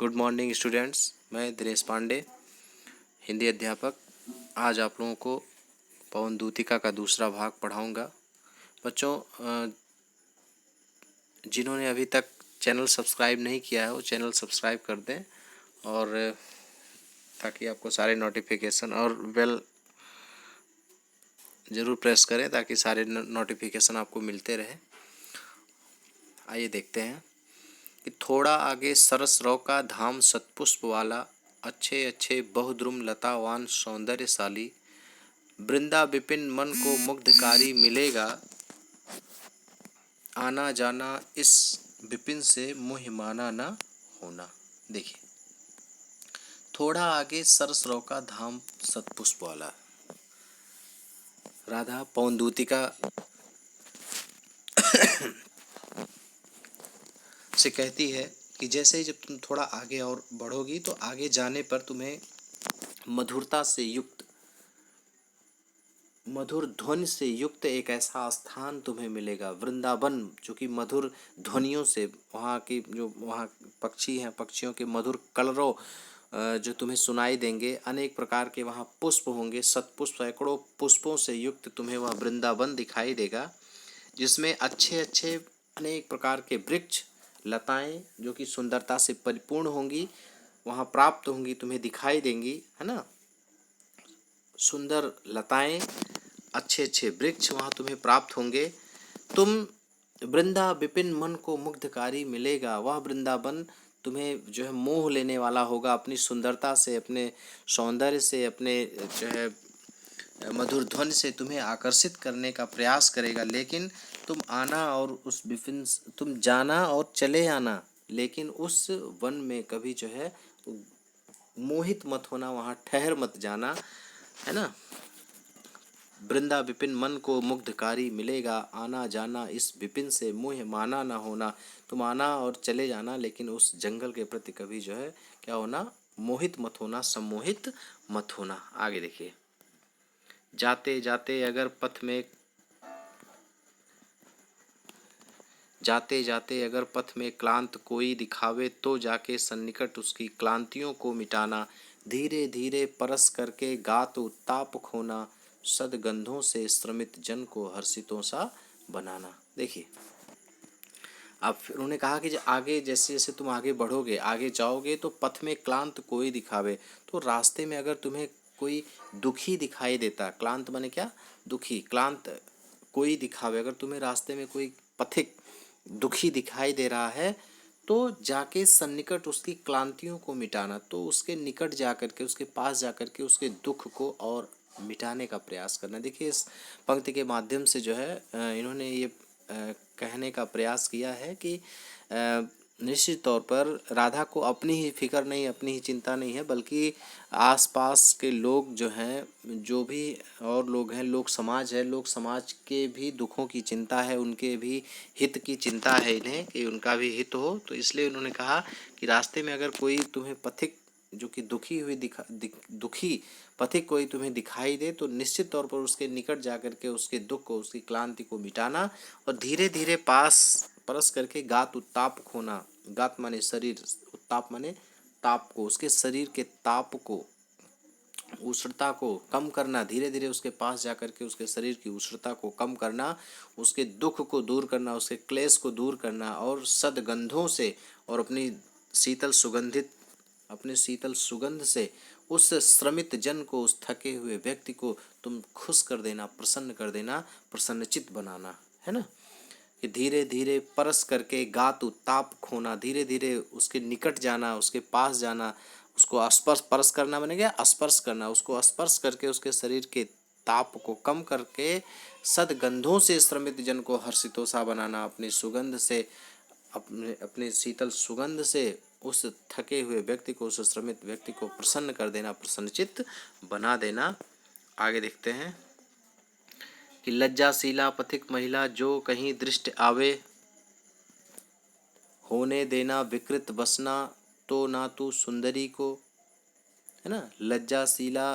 Good morning students. मैं दिनेश पांडे, हिंदी अध्यापक। आज आप लोगों को पवन दूतिका का दूसरा भाग पढ़ाऊंगा। बच्चों, जिन्होंने अभी तक चैनल सब्सक्राइब नहीं किया है वो चैनल सब्सक्राइब कर दें, और ताकि आपको सारे नोटिफिकेशन और बेल ज़रूर प्रेस करें ताकि सारे नोटिफिकेशन आपको मिलते रहे। आइए देखते हैं कि थोड़ा आगे सरसरव का धाम सतपुष्प वाला, अच्छे अच्छे बहुद्रुम लतावान सौंदर्यशाली, वृंदा विपिन मन को मुग्धकारी मिलेगा, आना जाना इस विपिन से मोह माना न होना। देखिए, थोड़ा आगे सरसरव का धाम सतपुष्प वाला, राधा पवन दूतिका से कहती है कि जैसे ही जब तुम थोड़ा आगे और बढ़ोगी तो आगे जाने पर तुम्हें मधुरता से युक्त, मधुर ध्वनि से युक्त एक ऐसा स्थान तुम्हें मिलेगा, वृंदावन, जो कि मधुर ध्वनियों से, वहाँ की जो वहाँ पक्षी हैं, पक्षियों के मधुर कलरव जो तुम्हें सुनाई देंगे। अनेक प्रकार के वहाँ पुष्प होंगे, शतपुष्प, सैकड़ों पुष्पों से युक्त तुम्हें वह वृंदावन दिखाई देगा, जिसमें अच्छे अच्छे अनेक प्रकार के वृक्ष, लताएं जो कि सुंदरता से परिपूर्ण होंगी, वहाँ प्राप्त होंगी, तुम्हें दिखाई देंगी, है ना। सुंदर लताएं, अच्छे अच्छे वृक्ष वहाँ तुम्हें प्राप्त होंगे। तुम वृंदा विपिन मन को मुग्धकारी मिलेगा, वह वृंदावन तुम्हें जो है मोह लेने वाला होगा, अपनी सुंदरता से, अपने सौंदर्य से, अपने जो है मधुर ध्वनि से तुम्हें आकर्षित करने का प्रयास करेगा। लेकिन तुम आना और उस विपिन, तुम जाना और चले आना, लेकिन उस वन में कभी जो है मोहित मत होना, वहाँ ठहर मत जाना, है ना। वृंदा विपिन मन को मुग्धकारी मिलेगा, आना जाना इस विपिन से मोह माना ना होना। तुम आना और चले जाना, लेकिन उस जंगल के प्रति कभी जो है क्या होना, मोहित मत होना, सम्मोहित मत होना। आगे देखिए, जाते जाते अगर पथ में, जाते जाते अगर पथ में क्लांत कोई दिखावे, तो जाके सन्निकट उसकी क्लांतियों को मिटाना, धीरे धीरे परस करके गात उत्ताप खोना, सदगंधों से श्रमित जन को हर्षितों सा बनाना। देखिए, अब फिर उन्होंने कहा कि आगे जैसे जैसे तुम आगे बढ़ोगे, आगे जाओगे, तो पथ में क्लांत कोई दिखावे, तो रास्ते में अगर तुम्हें कोई दुखी दिखाई देता, क्लांत माने क्या, दुखी, क्लांत कोई दिखावे, अगर तुम्हें रास्ते में कोई पथिक दुखी दिखाई दे रहा है, तो जाके सन्निकट उसकी क्लांतियों को मिटाना, तो उसके निकट जाकर के, उसके पास जाकर के उसके दुख को और मिटाने का प्रयास करना। देखिए, इस पंक्ति के माध्यम से जो है इन्होंने ये कहने का प्रयास किया है कि निश्चित तौर पर राधा को अपनी ही फिक्र नहीं, अपनी ही चिंता नहीं है, बल्कि आसपास के लोग जो हैं, जो भी और लोग हैं, लोक समाज है, लोक समाज के भी दुखों की चिंता है, उनके भी हित की चिंता है इन्हें, कि उनका भी हित हो। तो इसलिए उन्होंने कहा कि रास्ते में अगर कोई तुम्हें पथिक जो कि दुखी हुई दुखी पथिक कोई तुम्हें दिखाई दे, तो निश्चित तौर पर उसके निकट जाकर के उसके दुख को, उसकी क्लांति को मिटाना, और धीरे धीरे परस करके गात उत्ताप खोना। गात माने शरीर, उत्ताप माने ताप को, उसके शरीर के ताप को, उष्णता को कम करना, धीरे धीरे उसके पास जाकर के उसके शरीर की उष्णता को कम करना, उसके दुख को दूर करना, उसके क्लेश को दूर करना, और सदगंधों से और अपनी शीतल सुगंध से उस श्रमित जन को, उस थके हुए व्यक्ति को तुम खुश कर देना, प्रसन्न कर देना, प्रसन्नचित बनाना, है ना। कि धीरे धीरे परस करके गात उत्ताप खोना, धीरे धीरे उसके निकट जाना, उसके पास जाना, उसको स्पर्श, परस करना बन गया स्पर्श करना, उसको स्पर्श करके उसके शरीर के ताप को कम करके सदगंधों से श्रमित जन को हर्षितोषा बनाना, अपनी सुगंध से, अपने शीतल सुगंध से उस थके हुए व्यक्ति को, उस श्रमित व्यक्ति को प्रसन्न कर देना, प्रसन्नचित्त बना देना। आगे देखते हैं कि लज्जाशीला पथिक महिला जो कहीं दृष्टि आवे, होने देना विकृत बसना, तो ना तू सुंदरी को, है ना। लज्जाशीला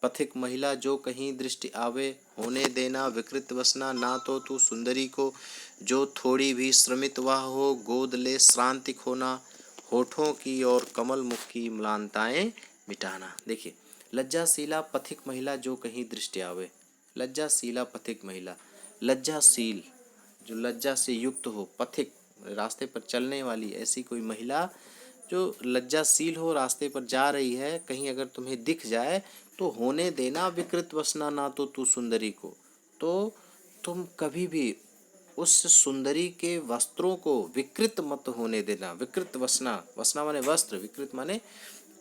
पथिक महिला जो कहीं दृष्टि आवे, होने देना विकृत बसना, ना तो तू सुंदरी को, जो थोड़ी भी श्रमित वह हो, गोद ले श्रांति खोना, होठों की और कमल मुख की म्लानताएं मिटाना। देखिए, लज्जाशीला पथिक महिला जो कहीं दृष्टि आवे। लज्जाशीला पथिक महिला, लज्जाशील जो लज्जा से युक्त हो, पथिक रास्ते पर चलने वाली ऐसी कोई महिला जो लज्जाशील हो, रास्ते पर जा रही है, कहीं अगर तुम्हें दिख जाए तो होने देना विकृत वसना ना तो तू सुंदरी को। तो तुम कभी भी उस सुंदरी के वस्त्रों को विकृत मत होने देना। विकृत वसना, वसना माने वस्त्र, विकृत माने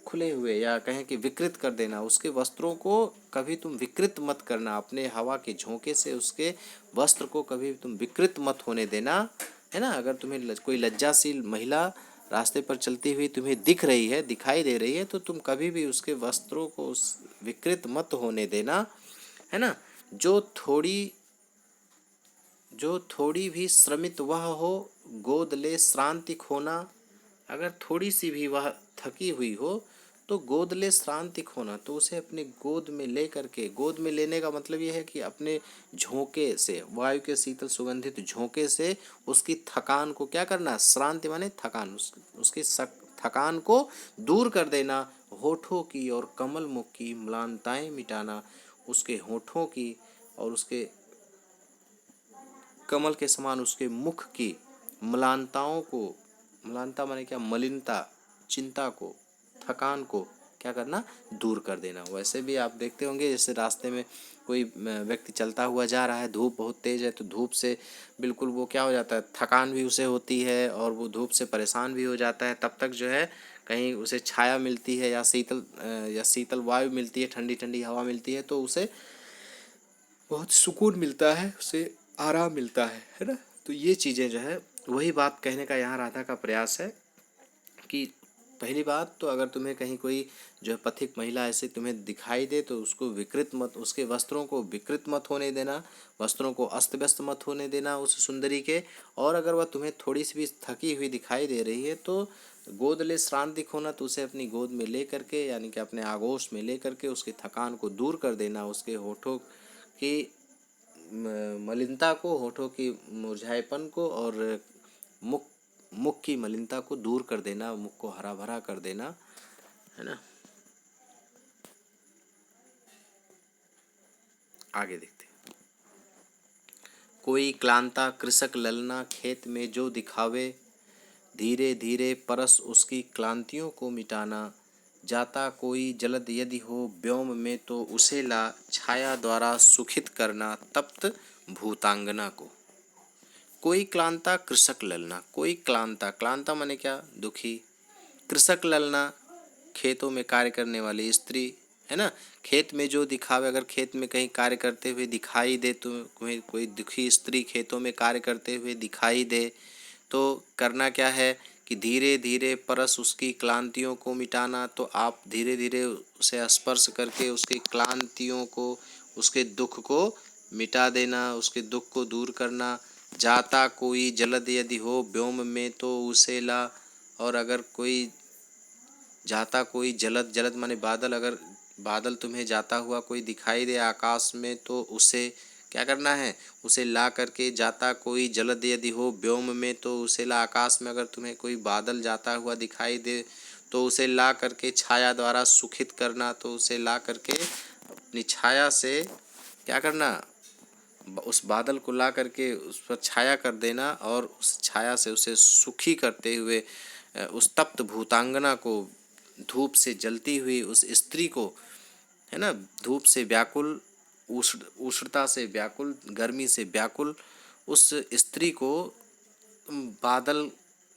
खुले हुए, या कहें कि विकृत कर देना। उसके वस्त्रों को कभी तुम विकृत मत करना, अपने हवा के झोंके से उसके वस्त्र को कभी तुम विकृत मत होने देना, है ना। अगर तुम्हें कोई लज्जाशील महिला रास्ते पर चलती हुई तुम्हें दिख रही है, दिखाई दे रही है, तो तुम कभी भी उसके वस्त्रों को उस विकृत मत होने देना, है ना। जो थोड़ी भी श्रमित वह हो, गोद ले श्रांति खोना। अगर थोड़ी सी भी वह थकी हुई हो तो गोद ले श्रांति खोना, तो उसे अपने गोद में ले करके, गोद में लेने का मतलब यह है कि अपने झोंके से, वायु के शीतल सुगंधित झोंके से उसकी थकान को क्या करना, श्रांति माने थकान, उसकी थकान को दूर कर देना। होठों की और कमल मुख की म्लानताएं मिटाना, उसके होठों की और उसके कमल के समान उसके मुख की म्लानताओं को, म्लानता माने क्या, मलिनता, चिंता को, थकान को क्या करना, दूर कर देना। वैसे भी आप देखते होंगे जैसे रास्ते में कोई व्यक्ति चलता हुआ जा रहा है, धूप बहुत तेज है, तो धूप से बिल्कुल वो क्या हो जाता है, थकान भी उसे होती है और वो धूप से परेशान भी हो जाता है। तब तक जो है कहीं उसे छाया मिलती है या शीतल वायु मिलती है, ठंडी ठंडी हवा मिलती है, तो उसे बहुत सुकून मिलता है, उसे आराम मिलता है ना। तो ये चीज़ें जो है, वही बात कहने का यहाँ राधा का प्रयास है कि पहली बात तो अगर तुम्हें कहीं कोई जो है पथिक महिला ऐसे तुम्हें दिखाई दे तो उसको विकृत मत, उसके वस्त्रों को विकृत मत होने देना, वस्त्रों को अस्त व्यस्त मत होने देना उस सुंदरी के। और अगर वह तुम्हें थोड़ी सी भी थकी हुई दिखाई दे रही है तो गोद ले श्रांति खोना, तो उसे अपनी गोद में ले करके, यानी कि अपने आगोश में ले करके उसकी थकान को दूर कर देना, उसके होठों की मलिनता को, होठों की मुरझाएपन को और मुख की मलिनता को दूर कर देना, मुख को हरा भरा कर देना, है ना। आगे देखते हैं। कोई क्लांता कृषक ललना खेत में जो दिखावे, धीरे धीरे परस उसकी क्लांतियों को मिटाना। जाता कोई जलद यदि हो व्योम में तो उसे ला, छाया द्वारा सुखित करना तप्त भूतांगना को। कोई क्लांता कृषक ललना, कोई क्लांता, क्लांता माने क्या, दुखी। कृषक ललना, खेतों में कार्य करने वाली स्त्री, है ना। खेत में जो दिखावे, अगर खेत में कहीं कार्य करते हुए दिखाई दे तो कोई दुखी स्त्री खेतों में कार्य करते हुए दिखाई दे तो करना क्या है कि धीरे धीरे परस उसकी क्लांतियों को मिटाना। तो आप धीरे धीरे उसे स्पर्श करके उसकी क्लांतियों को, उसके दुख को मिटा देना, उसके दुख को दूर करना। जाता कोई जलद यदि हो व्योम में तो उसे ला, और अगर कोई जाता कोई जलद, जलद माने बादल, अगर बादल तुम्हें जाता हुआ कोई दिखाई दे आकाश में तो उसे क्या करना है, उसे ला करके, जाता कोई जलद यदि हो व्योम में तो उसे ला, आकाश में अगर तुम्हें कोई बादल जाता हुआ दिखाई दे तो उसे ला करके छाया द्वारा सुखित करना, तो उसे ला करके अपनी छाया से क्या करना, उस बादल को ला करके उस पर छाया कर देना और उस छाया से उसे सुखी करते हुए उस तप्त भूतांगना को, धूप से जलती हुई उस स्त्री को, है ना, धूप से व्याकुल, उष्णता से व्याकुल, गर्मी से व्याकुल उस स्त्री को बादल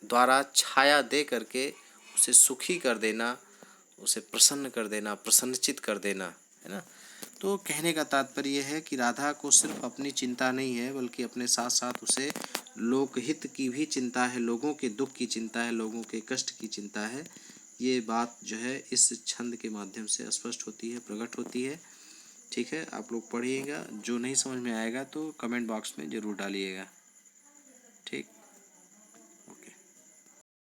द्वारा छाया दे करके उसे सुखी कर देना, उसे प्रसन्न कर देना, प्रसन्नचित कर देना, है ना। तो कहने का तात्पर्य है कि राधा को सिर्फ अपनी चिंता नहीं है, बल्कि अपने साथ साथ उसे लोकहित की भी चिंता है, लोगों के दुख की चिंता है, लोगों के कष्ट की चिंता है। ये बात जो है इस छंद के माध्यम से स्पष्ट होती है, प्रकट होती है। ठीक है, आप लोग पढ़िएगा, जो नहीं समझ में आएगा तो कमेंट बॉक्स में ज़रूर डालिएगा। ठीक।